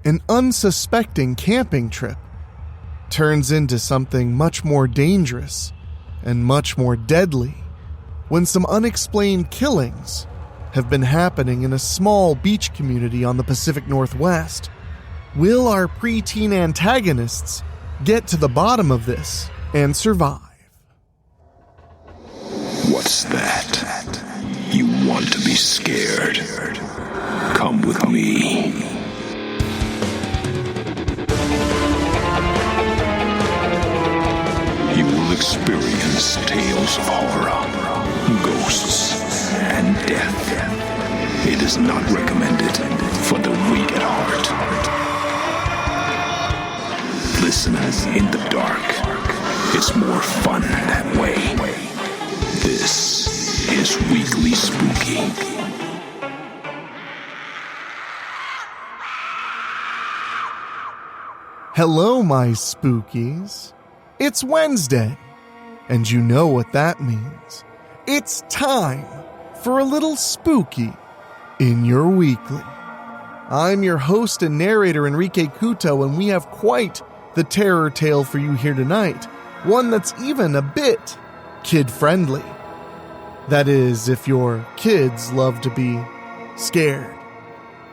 an unsuspecting camping trip turns into something much more dangerous and much more deadly when some unexplained killings have been happening in a small beach community on the Pacific Northwest. Will our preteen antagonists get to the bottom of this and survive? What's that? You want to be scared? Come with me. You will experience tales of horror, ghosts, and death. It is not recommended for the weak at heart. Listen in the dark. It's more fun that way. This is Weekly Spooky. Hello, my spookies. It's Wednesday, and you know what that means. It's time for a little spooky in your weekly. I'm your host and narrator, Enrique Couto, and we have quite the terror tale for you here tonight. One that's even a bit kid-friendly. That is, if your kids love to be scared.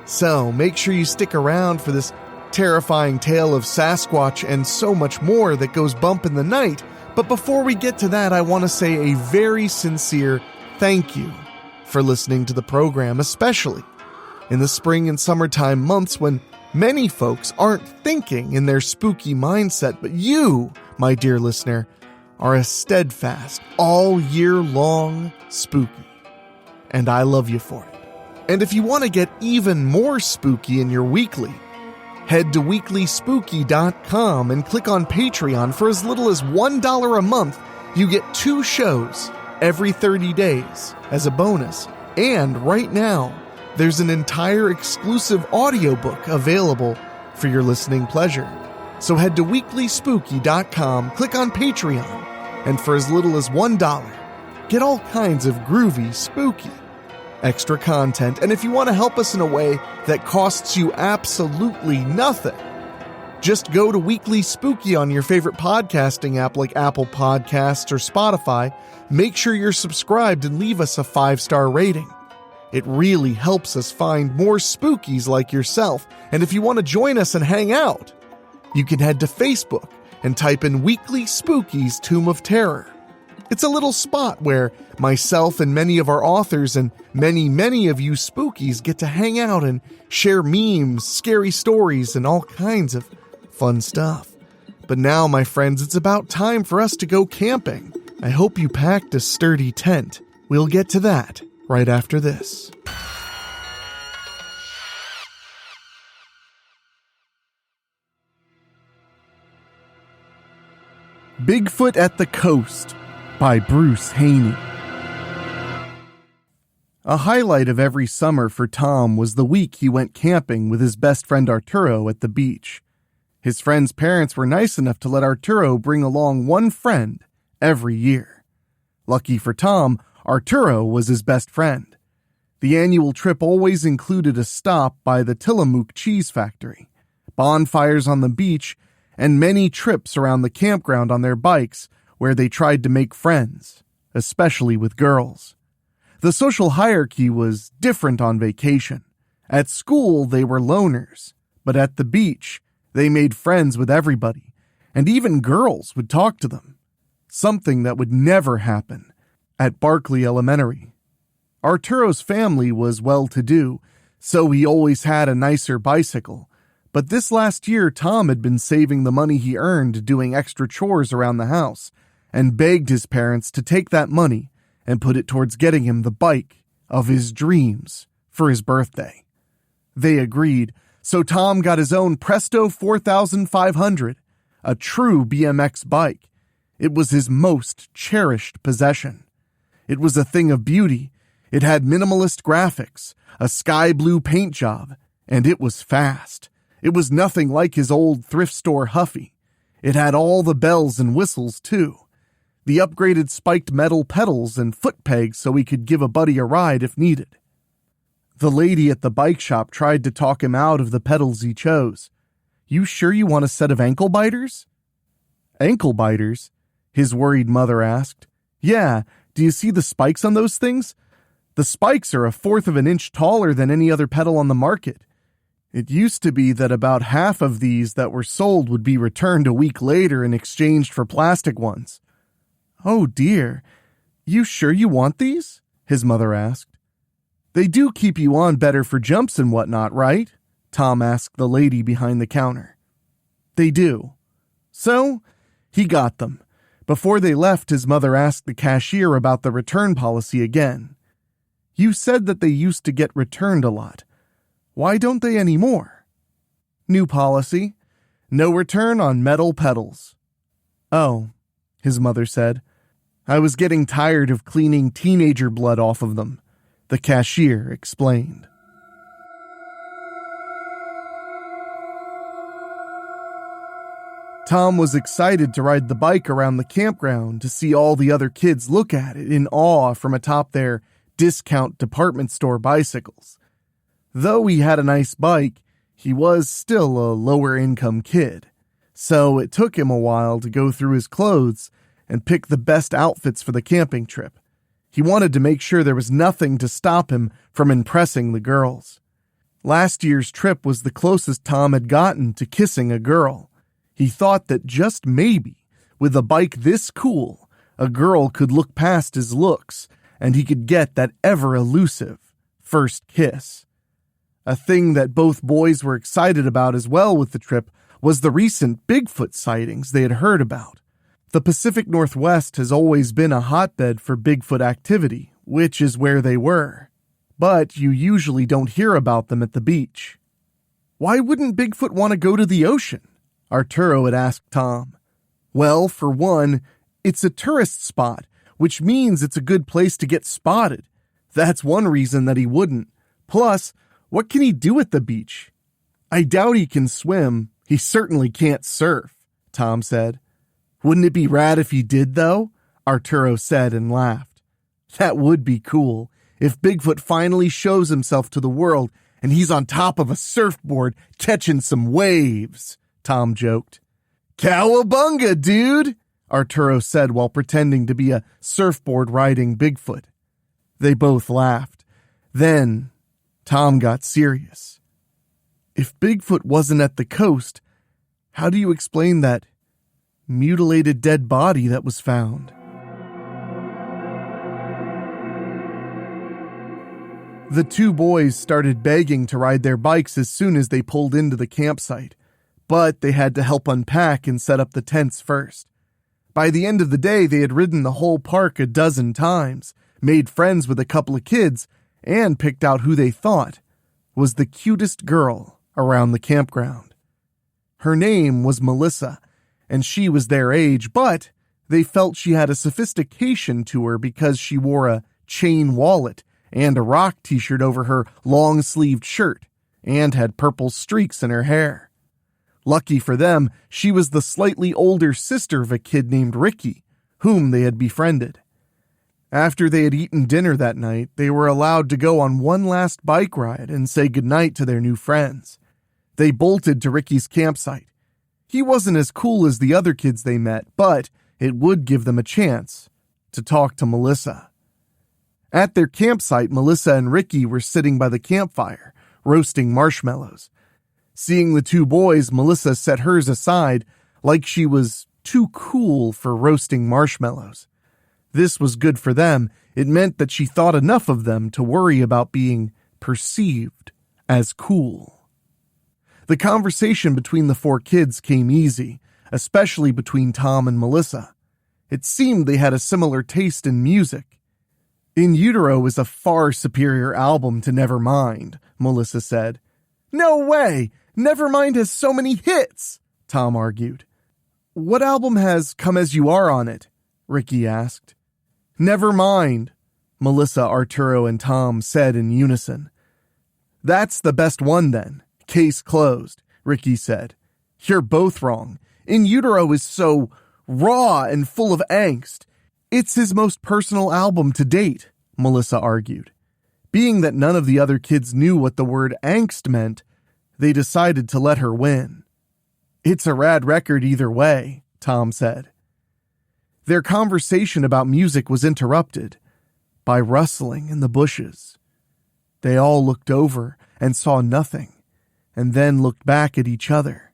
So make sure you stick around for this terrifying tale of Sasquatch and so much more that goes bump in the night. But before we get to that, I want to say a very sincere thank you for listening to the program, especially in the spring and summertime months when many folks aren't thinking in their spooky mindset. But you, my dear listener, are a steadfast, all year long spooky. And I love you for it. And if you want to get even more spooky in your weekly, head to weeklyspooky.com and click on Patreon. For as little as $1 a month, you get 2 shows every 30 days as a bonus. And right now, there's an entire exclusive audiobook available for your listening pleasure. So head to weeklyspooky.com, click on Patreon, and for as little as $1, get all kinds of groovy, spooky, extra content. And if you want to help us in a way that costs you absolutely nothing, just go to Weekly Spooky on your favorite podcasting app like Apple Podcasts or Spotify. Make sure you're subscribed and leave us a 5-star rating. It really helps us find more spookies like yourself. And if you want to join us and hang out, you can head to Facebook and type in Weekly Spookies Tomb of Terror. It's a little spot where myself and many of our authors and many of you spookies get to hang out and share memes, scary stories, and all kinds of fun stuff. But now, my friends, it's about time for us to go camping. I hope you packed a sturdy tent. We'll get to that right after this. Bigfoot at the Coast by Bruce Haney. A highlight of every summer for Tom was the week he went camping with his best friend Arturo at the beach. His friend's parents were nice enough to let Arturo bring along one friend every year. Lucky for Tom, Arturo was his best friend. The annual trip always included a stop by the Tillamook cheese factory, bonfires on the beach, and many trips around the campground on their bikes where they tried to make friends, especially with girls. The social hierarchy was different on vacation. At school, they were loners, but at the beach, they made friends with everybody, and even girls would talk to them, something that would never happen at Barkley Elementary. Arturo's family was well-to-do, so he always had a nicer bicycle. But this last year, Tom had been saving the money he earned doing extra chores around the house and begged his parents to take that money and put it towards getting him the bike of his dreams for his birthday. They agreed, so Tom got his own Presto 4500, a true BMX bike. It was his most cherished possession. It was a thing of beauty. It had minimalist graphics, a sky blue paint job, and it was fast. It was nothing like his old thrift store Huffy. It had all the bells and whistles, too. The upgraded spiked metal pedals and foot pegs so he could give a buddy a ride if needed. The lady at the bike shop tried to talk him out of the pedals he chose. You sure you want a set of ankle biters? Ankle biters? His worried mother asked. Yeah, do you see the spikes on those things? The spikes are 1/4 of an inch taller than any other pedal on the market. It used to be that about half of these that were sold would be returned a week later and exchanged for plastic ones. Oh dear, you sure you want these? His mother asked. They do keep you on better for jumps and whatnot, right? Tom asked the lady behind the counter. They do. So, he got them. Before they left, his mother asked the cashier about the return policy again. You said that they used to get returned a lot. Why don't they anymore? New policy. No return on metal pedals. Oh, his mother said. I was getting tired of cleaning teenager blood off of them, the cashier explained. Tom was excited to ride the bike around the campground to see all the other kids look at it in awe from atop their discount department store bicycles. Though he had a nice bike, he was still a lower-income kid, so it took him a while to go through his clothes and pick the best outfits for the camping trip. He wanted to make sure there was nothing to stop him from impressing the girls. Last year's trip was the closest Tom had gotten to kissing a girl. He thought that just maybe, with a bike this cool, a girl could look past his looks and he could get that ever-elusive first kiss. A thing that both boys were excited about as well with the trip was the recent Bigfoot sightings they had heard about. The Pacific Northwest has always been a hotbed for Bigfoot activity, which is where they were. But you usually don't hear about them at the beach. Why wouldn't Bigfoot want to go to the ocean? Arturo had asked Tom. Well, for one, it's a tourist spot, which means it's a good place to get spotted. That's one reason that he wouldn't. Plus, what can he do at the beach? I doubt he can swim. He certainly can't surf, Tom said. Wouldn't it be rad if he did, though? Arturo said and laughed. That would be cool, if Bigfoot finally shows himself to the world and he's on top of a surfboard catching some waves, Tom joked. Cowabunga, dude, Arturo said while pretending to be a surfboard-riding Bigfoot. They both laughed. Then Tom got serious. If Bigfoot wasn't at the coast, how do you explain that mutilated dead body that was found? The two boys started begging to ride their bikes as soon as they pulled into the campsite, but they had to help unpack and set up the tents first. By the end of the day, they had ridden the whole park a dozen times, made friends with a couple of kids, and picked out who they thought was the cutest girl around the campground. Her name was Melissa, and she was their age, but they felt she had a sophistication to her because she wore a chain wallet and a rock t-shirt over her long-sleeved shirt, and had purple streaks in her hair. Lucky for them, she was the slightly older sister of a kid named Ricky, whom they had befriended. After they had eaten dinner that night, they were allowed to go on one last bike ride and say goodnight to their new friends. They bolted to Ricky's campsite. He wasn't as cool as the other kids they met, but it would give them a chance to talk to Melissa. At their campsite, Melissa and Ricky were sitting by the campfire, roasting marshmallows. Seeing the two boys, Melissa set hers aside like she was too cool for roasting marshmallows. This was good for them. It meant that she thought enough of them to worry about being perceived as cool. The conversation between the four kids came easy, especially between Tom and Melissa. It seemed they had a similar taste in music. In Utero is a far superior album to Nevermind, Melissa said. No way! Nevermind has so many hits, Tom argued. What album has Come As You Are on it? Ricky asked. Nevermind, Melissa, Arturo, and Tom said in unison. That's the best one then. Case closed, Ricky said. You're both wrong. In Utero is so raw and full of angst. It's his most personal album to date, Melissa argued. Being that none of the other kids knew what the word angst meant, they decided to let her win. "It's a rad record either way," Tom said. Their conversation about music was interrupted by rustling in the bushes. They all looked over and saw nothing, and then looked back at each other.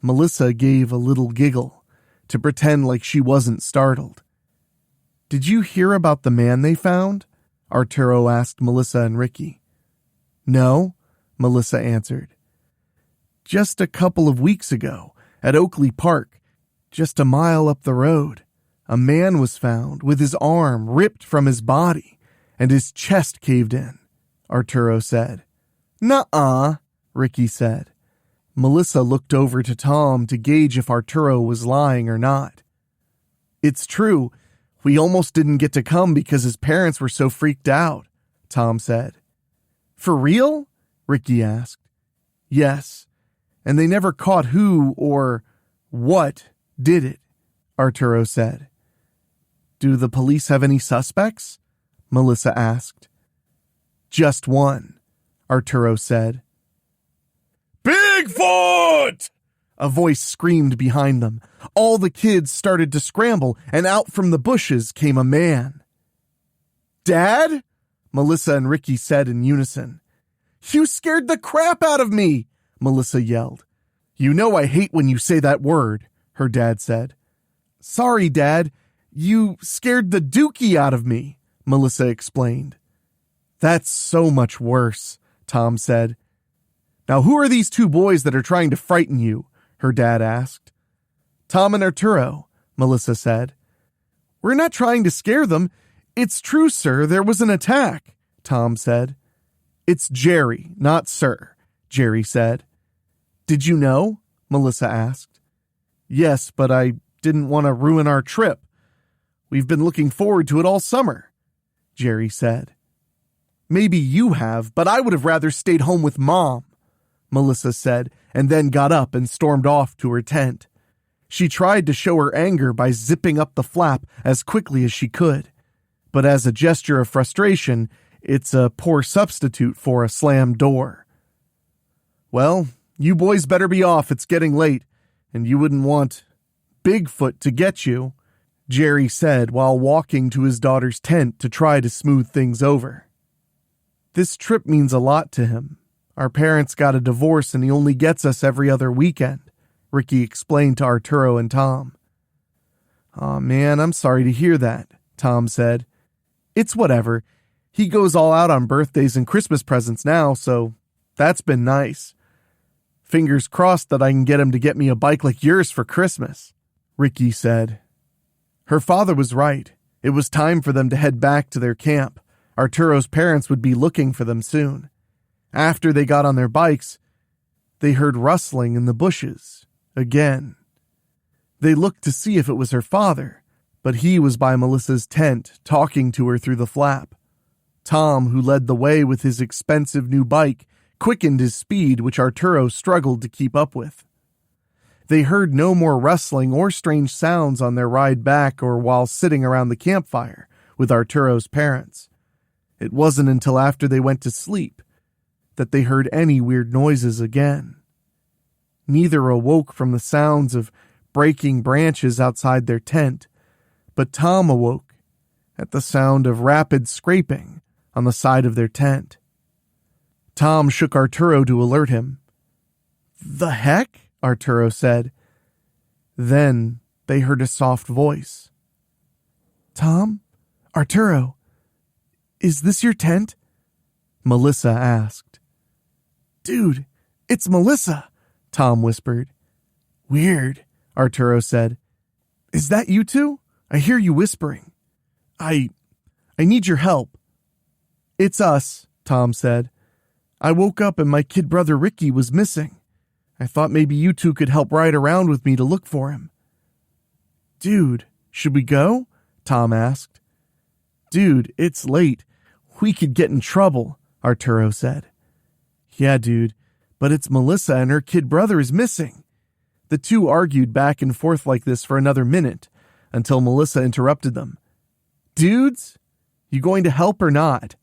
Melissa gave a little giggle to pretend like she wasn't startled. "Did you hear about the man they found?" Arturo asked Melissa and Ricky. "No," Melissa answered. "Just a couple of weeks ago, at Oakley Park, just a mile up the road, a man was found with his arm ripped from his body and his chest caved in," Arturo said. "Nuh-uh," Ricky said. Melissa looked over to Tom to gauge if Arturo was lying or not. "It's true. We almost didn't get to come because his parents were so freaked out," Tom said. "For real?" Ricky asked. "Yes, and they never caught who or what did it," Arturo said. "Do the police have any suspects?" Melissa asked. "Just one," Arturo said. "Bigfoot!" a voice screamed behind them. All the kids started to scramble, and out from the bushes came a man. "Dad?" Melissa and Ricky said in unison. "You scared the crap out of me," Melissa yelled. "You know I hate when you say that word," her dad said. "Sorry, Dad. You scared the dookie out of me," Melissa explained. "That's so much worse," Tom said. "Now who are these two boys that are trying to frighten you?" her dad asked. "Tom and Arturo," Melissa said. "We're not trying to scare them. It's true, sir, there was an attack," Tom said. "It's Jerry, not sir," Jerry said. "Did you know?" Melissa asked. "Yes, but I didn't want to ruin our trip. We've been looking forward to it all summer," Jerry said. "Maybe you have, but I would have rather stayed home with Mom," Melissa said, and then got up and stormed off to her tent. She tried to show her anger by zipping up the flap as quickly as she could, but as a gesture of frustration, it's a poor substitute for a slammed door. "Well, you boys better be off, it's getting late, and you wouldn't want Bigfoot to get you," Jerry said while walking to his daughter's tent to try to smooth things over. "This trip means a lot to him. Our parents got a divorce and he only gets us every other weekend," Ricky explained to Arturo and Tom. "Aw, man, I'm sorry to hear that," Tom said. "It's whatever. He goes all out on birthdays and Christmas presents now, so that's been nice. Fingers crossed that I can get him to get me a bike like yours for Christmas," Ricky said. Her father was right. It was time for them to head back to their camp. Arturo's parents would be looking for them soon. After they got on their bikes, they heard rustling in the bushes again. They looked to see if it was her father, but he was by Melissa's tent talking to her through the flap. Tom, who led the way with his expensive new bike, quickened his speed, which Arturo struggled to keep up with. They heard no more rustling or strange sounds on their ride back or while sitting around the campfire with Arturo's parents. It wasn't until after they went to sleep that they heard any weird noises again. Neither awoke from the sounds of breaking branches outside their tent, but Tom awoke at the sound of rapid scraping on the side of their tent. Tom shook Arturo to alert him. "The heck?" Arturo said. Then they heard a soft voice. "Tom? Arturo? Is this your tent?" Melissa asked. "Dude, it's Melissa," Tom whispered. "Weird," Arturo said. "Is that you two? I hear you whispering. I need your help." "It's us," Tom said. "I woke up and my kid brother Ricky was missing. I thought maybe you two could help ride around with me to look for him." "Dude, should we go?" Tom asked. "Dude, it's late. We could get in trouble," Arturo said. "Yeah, dude, but it's Melissa and her kid brother is missing." The two argued back and forth like this for another minute until Melissa interrupted them. "Dudes, you going to help or not?"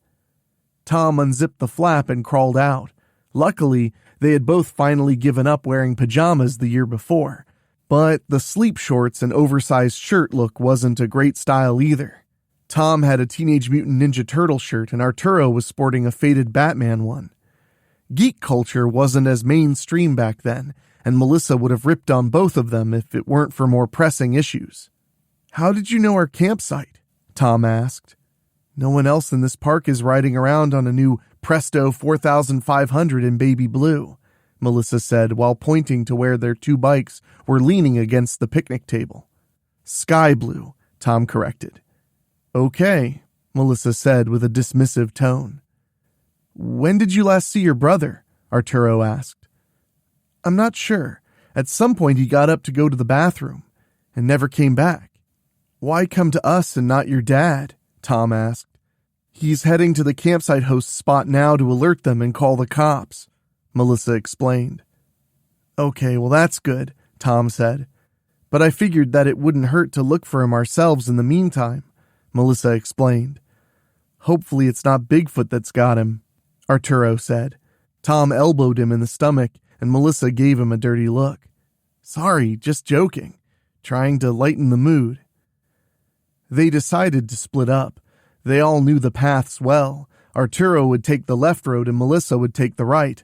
Tom unzipped the flap and crawled out. Luckily, they had both finally given up wearing pajamas the year before, but the sleep shorts and oversized shirt look wasn't a great style either. Tom had a Teenage Mutant Ninja Turtle shirt and Arturo was sporting a faded Batman one. Geek culture wasn't as mainstream back then, and Melissa would have ripped on both of them if it weren't for more pressing issues. "How did you know our campsite?" Tom asked. "No one else in this park is riding around on a new Presto 4500 in baby blue," Melissa said while pointing to where their two bikes were leaning against the picnic table. "Sky blue," Tom corrected. "Okay," Melissa said with a dismissive tone. "When did you last see your brother?" Arturo asked. "I'm not sure. At some point he got up to go to the bathroom and never came back." "Why come to us and not your dad?" Tom asked. "He's heading to the campsite host's spot now to alert them and call the cops," Melissa explained. "Okay, well that's good," Tom said. "But I figured that it wouldn't hurt to look for him ourselves in the meantime," Melissa explained. "Hopefully it's not Bigfoot that's got him," Arturo said. Tom elbowed him in the stomach and Melissa gave him a dirty look. "Sorry, just joking. Trying to lighten the mood." They decided to split up. They all knew the paths well. Arturo would take the left road and Melissa would take the right.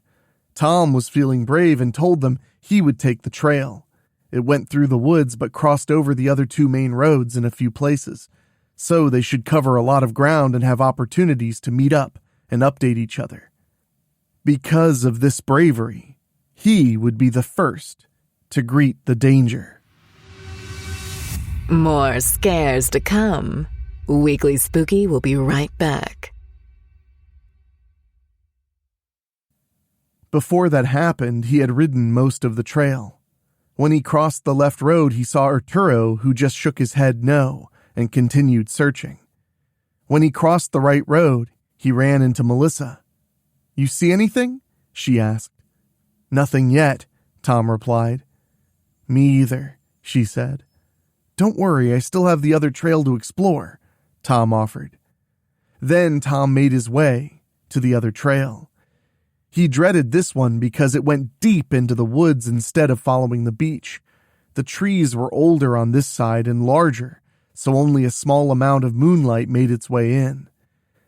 Tom was feeling brave and told them he would take the trail. It went through the woods but crossed over the other two main roads in a few places, so they should cover a lot of ground and have opportunities to meet up and update each other. Because of this bravery, he would be the first to greet the danger. More scares to come. Weekly Spooky will be right back. Before that happened, he had ridden most of the trail. When he crossed the left road, he saw Arturo, who just shook his head no and continued searching. When he crossed the right road, he ran into Melissa. "You see anything?" she asked. "Nothing yet," Tom replied. "Me either," she said. "Don't worry, I still have the other trail to explore," Tom offered. Then Tom made his way to the other trail. He dreaded this one because it went deep into the woods instead of following the beach. The trees were older on this side and larger, so only a small amount of moonlight made its way in.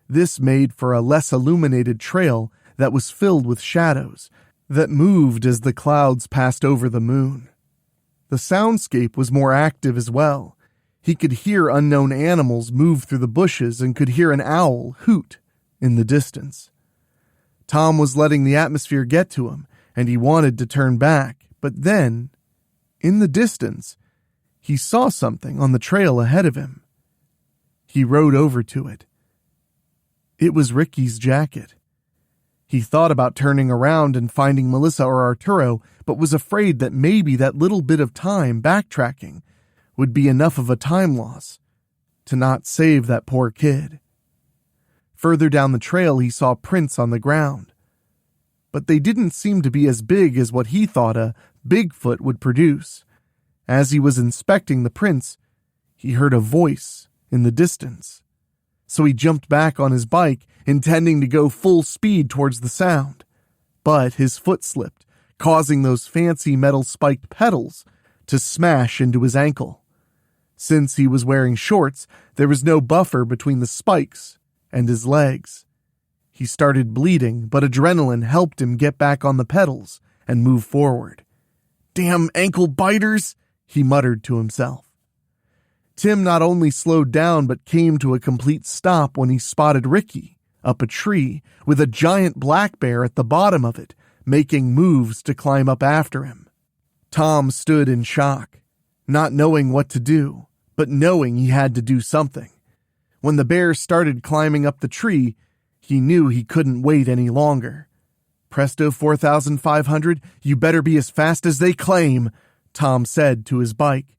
This made for a less illuminated trail that was filled with shadows that moved as the clouds passed over the moon. The soundscape was more active as well. He could hear unknown animals move through the bushes and could hear an owl hoot in the distance. Tom was letting the atmosphere get to him, and he wanted to turn back, but then, in the distance, he saw something on the trail ahead of him. He rode over to it. It was Ricky's jacket. He thought about turning around and finding Melissa or Arturo, but was afraid that maybe that little bit of time backtracking would be enough of a time loss to not save that poor kid. Further down the trail, he saw prints on the ground, but they didn't seem to be as big as what he thought a Bigfoot would produce. As he was inspecting the prints, he heard a voice in the distance. So he jumped back on his bike, intending to go full speed towards the sound. But his foot slipped, causing those fancy metal spiked pedals to smash into his ankle. Since he was wearing shorts, there was no buffer between the spikes and his legs. He started bleeding, but adrenaline helped him get back on the pedals and move forward. "Damn ankle biters," he muttered to himself. Tim not only slowed down but came to a complete stop when he spotted Ricky up a tree with a giant black bear at the bottom of it, making moves to climb up after him. Tom stood in shock, not knowing what to do, but knowing he had to do something. When the bear started climbing up the tree, he knew he couldn't wait any longer. "Presto 4500, you better be as fast as they claim," Tom said to his bike.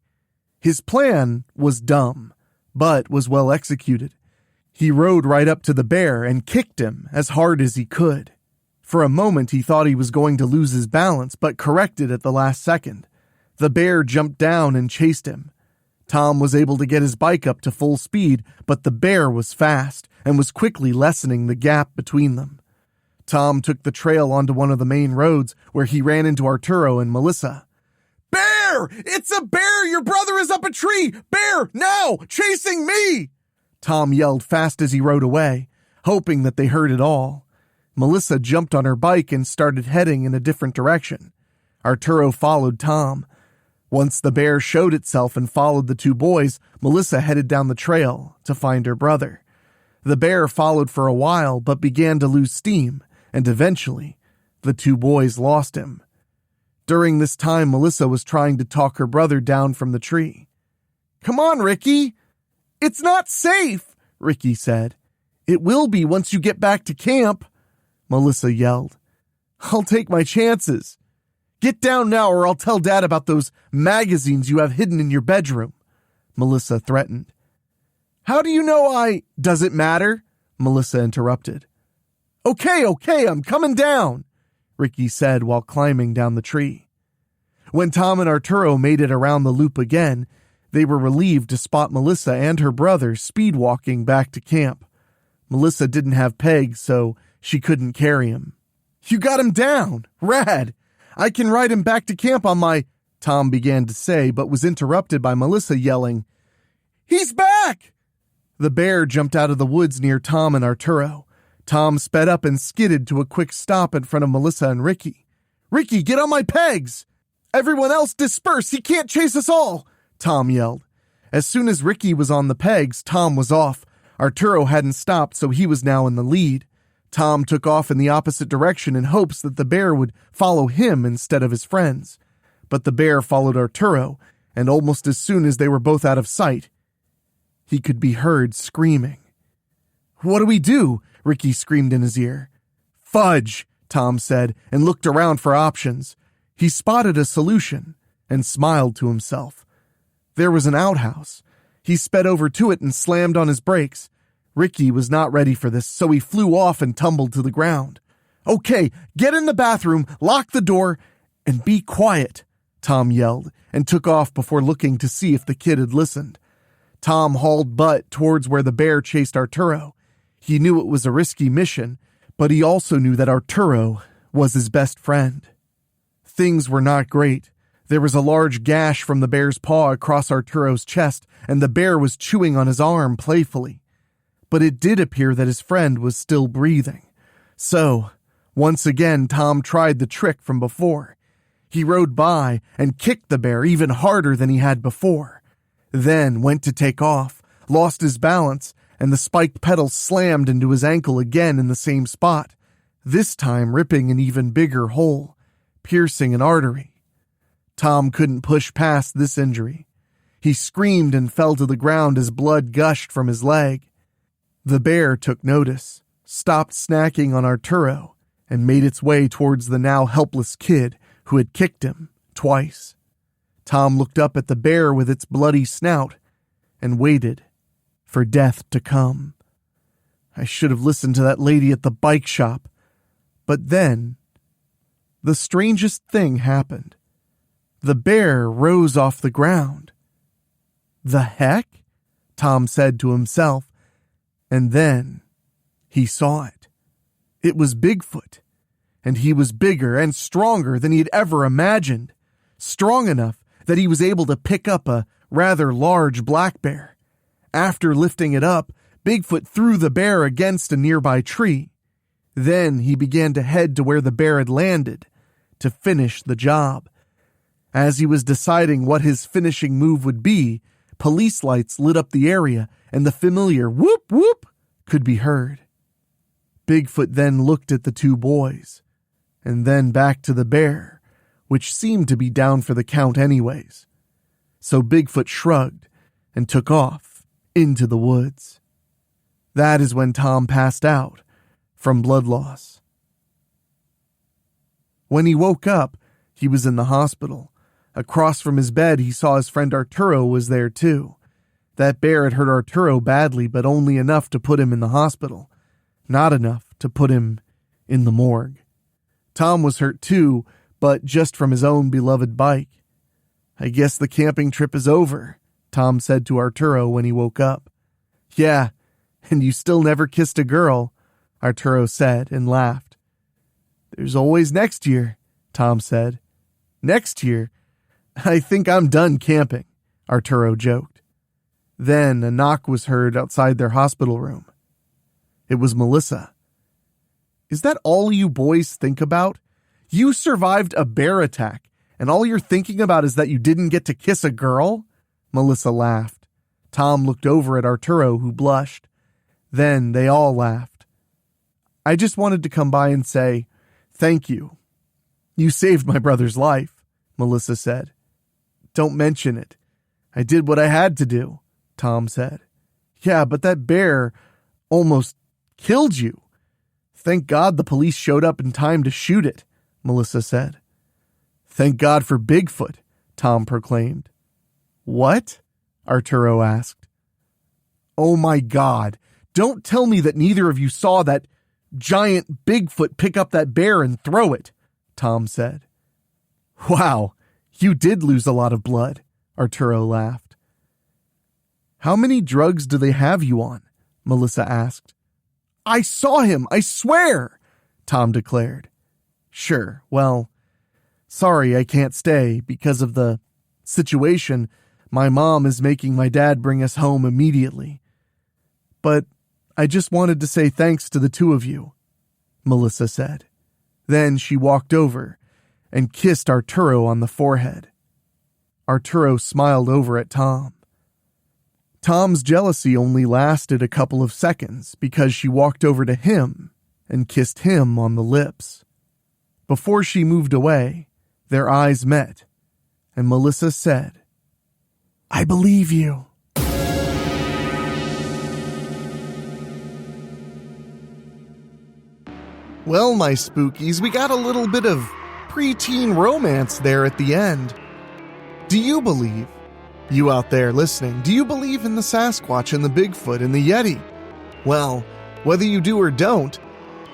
His plan was dumb, but was well executed. He rode right up to the bear and kicked him as hard as he could. For a moment he thought he was going to lose his balance, but corrected at the last second. The bear jumped down and chased him. Tom was able to get his bike up to full speed, but the bear was fast and was quickly lessening the gap between them. Tom took the trail onto one of the main roads where he ran into Arturo and Melissa. "Bear! It's a bear! Your brother is up a tree! Bear, now! Chasing me!" Tom yelled fast as he rode away, hoping that they heard it all. Melissa jumped on her bike and started heading in a different direction. Arturo followed Tom. Once the bear showed itself and followed the two boys, Melissa headed down the trail to find her brother. The bear followed for a while but began to lose steam, and eventually, the two boys lost him. During this time, Melissa was trying to talk her brother down from the tree. "Come on, Ricky! It's not safe," Ricky said. "It will be once you get back to camp," Melissa yelled. "I'll take my chances. Get down now or I'll tell Dad about those magazines you have hidden in your bedroom," Melissa threatened. "How do you know Does it matter?" Melissa interrupted. Okay, I'm coming down," Ricky said while climbing down the tree. When Tom and Arturo made it around the loop again, they were relieved to spot Melissa and her brother speed walking back to camp. Melissa didn't have pegs, so she couldn't carry him. "You got him down! Rad! I can ride him back to camp on my—" Tom began to say, but was interrupted by Melissa yelling, "He's back!" The bear jumped out of the woods near Tom and Arturo. Tom sped up and skidded to a quick stop in front of Melissa and Ricky. "Ricky, get on my pegs! Everyone else disperse! He can't chase us all!" Tom yelled. As soon as Ricky was on the pegs, Tom was off. Arturo hadn't stopped, so he was now in the lead. Tom took off in the opposite direction in hopes that the bear would follow him instead of his friends. But the bear followed Arturo, and almost as soon as they were both out of sight, he could be heard screaming. "What do we do?" Ricky screamed in his ear. "Fudge," Tom said, and looked around for options. He spotted a solution and smiled to himself. There was an outhouse. He sped over to it and slammed on his brakes. Ricky was not ready for this, so he flew off and tumbled to the ground. "Okay, get in the bathroom, lock the door, and be quiet," Tom yelled, and took off before looking to see if the kid had listened. Tom hauled butt towards where the bear chased Arturo. He knew it was a risky mission, but he also knew that Arturo was his best friend. Things were not great. There was a large gash from the bear's paw across Arturo's chest, and the bear was chewing on his arm playfully. But it did appear that his friend was still breathing. So, once again, Tom tried the trick from before. He rode by and kicked the bear even harder than he had before. Then went to take off, lost his balance, and the spiked pedal slammed into his ankle again in the same spot, this time ripping an even bigger hole, piercing an artery. Tom couldn't push past this injury. He screamed and fell to the ground as blood gushed from his leg. The bear took notice, stopped snacking on Arturo, and made its way towards the now helpless kid who had kicked him twice. Tom looked up at the bear with its bloody snout and waited for death to come. I should have listened to that lady at the bike shop. But then, the strangest thing happened. The bear rose off the ground. "The heck?" Tom said to himself, and then he saw it. It was Bigfoot, and he was bigger and stronger than he had ever imagined, strong enough that he was able to pick up a rather large black bear. After lifting it up, Bigfoot threw the bear against a nearby tree. Then he began to head to where the bear had landed to finish the job. As he was deciding what his finishing move would be, police lights lit up the area and the familiar whoop whoop could be heard. Bigfoot then looked at the two boys, and then back to the bear, which seemed to be down for the count anyways. So Bigfoot shrugged and took off into the woods. That is when Tom passed out from blood loss. When he woke up, he was in the hospital. Across from his bed, he saw his friend Arturo was there too. That bear had hurt Arturo badly, but only enough to put him in the hospital. Not enough to put him in the morgue. Tom was hurt too, but just from his own beloved bike. "I guess the camping trip is over," Tom said to Arturo when he woke up. Yeah, and you still never kissed a girl, Arturo said and laughed. There's always next year, Tom said. Next year? I think I'm done camping, Arturo joked. Then a knock was heard outside their hospital room. It was Melissa. Is that all you boys think about? You survived a bear attack, and all you're thinking about is that you didn't get to kiss a girl? Melissa laughed. Tom looked over at Arturo, who blushed. Then they all laughed. I just wanted to come by and say, thank you. You saved my brother's life, Melissa said. Don't mention it. I did what I had to do, Tom said. Yeah, but that bear almost killed you. Thank God the police showed up in time to shoot it, Melissa said. Thank God for Bigfoot, Tom proclaimed. What? Arturo asked. Oh my God, don't tell me that neither of you saw that giant Bigfoot pick up that bear and throw it, Tom said. Wow, you did lose a lot of blood, Arturo laughed. How many drugs do they have you on? Melissa asked. I saw him, I swear, Tom declared. Sure, well, sorry I can't stay because of the situation. My mom is making my dad bring us home immediately. But I just wanted to say thanks to the two of you, Melissa said. Then she walked over and kissed Arturo on the forehead. Arturo smiled over at Tom. Tom's jealousy only lasted a couple of seconds because she walked over to him and kissed him on the lips. Before she moved away, their eyes met, and Melissa said, I believe you. Well, my spookies, we got a little bit of preteen romance there at the end. Do you believe, you out there listening, do you believe in the Sasquatch and the Bigfoot and the Yeti? Well, whether you do or don't,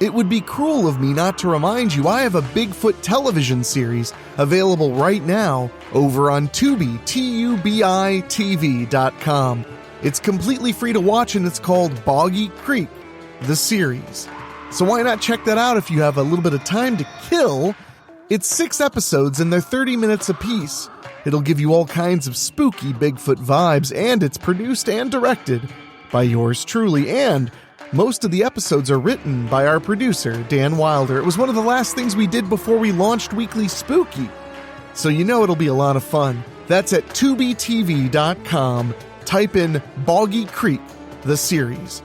it would be cruel of me not to remind you I have a Bigfoot television series available right now over on Tubi, TUBITV.com. It's completely free to watch and it's called Boggy Creek, the series. So why not check that out if you have a little bit of time to kill? It's 6 episodes and they're 30 minutes apiece. It'll give you all kinds of spooky Bigfoot vibes, and it's produced and directed by yours truly, and most of the episodes are written by our producer, Dan Wilder. It was one of the last things we did before we launched Weekly Spooky, so you know it'll be a lot of fun. That's at tubitv.com. Type in Boggy Creek, the series.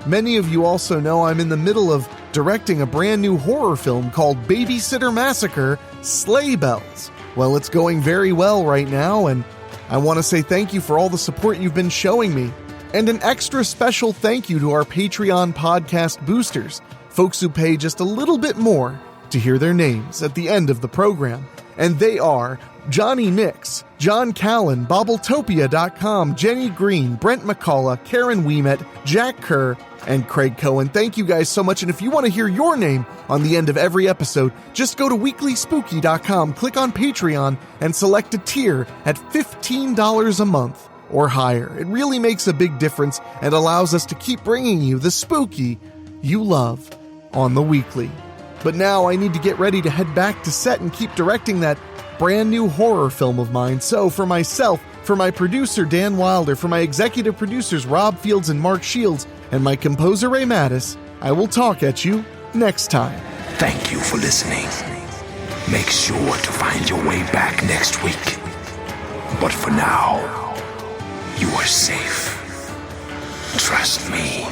Many of you also know I'm in the middle of directing a brand new horror film called Babysitter Massacre: Sleigh Bells. Well, it's going very well right now, and I want to say thank you for all the support you've been showing me. And an extra special thank you to our Patreon podcast boosters, folks who pay just a little bit more to hear their names at the end of the program. And they are Johnny Nix, John Callan, Bobbletopia.com, Jenny Green, Brent McCullough, Karen Wiemet, Jack Kerr, and Craig Cohen. Thank you guys so much, and if you want to hear your name on the end of every episode, just go to weeklyspooky.com, click on Patreon, and select a tier at $15 a month or higher. It really makes a big difference and allows us to keep bringing you the spooky you love on the weekly. But now I need to get ready to head back to set and keep directing that brand new horror film of mine. So for myself, for my producer Dan Wilder, for my executive producers Rob Fields and Mark Shields, and my composer Ray Mattis, I will talk at you next time. Thank you for listening. Make sure to find your way back next week. But for now, you are safe. Trust me.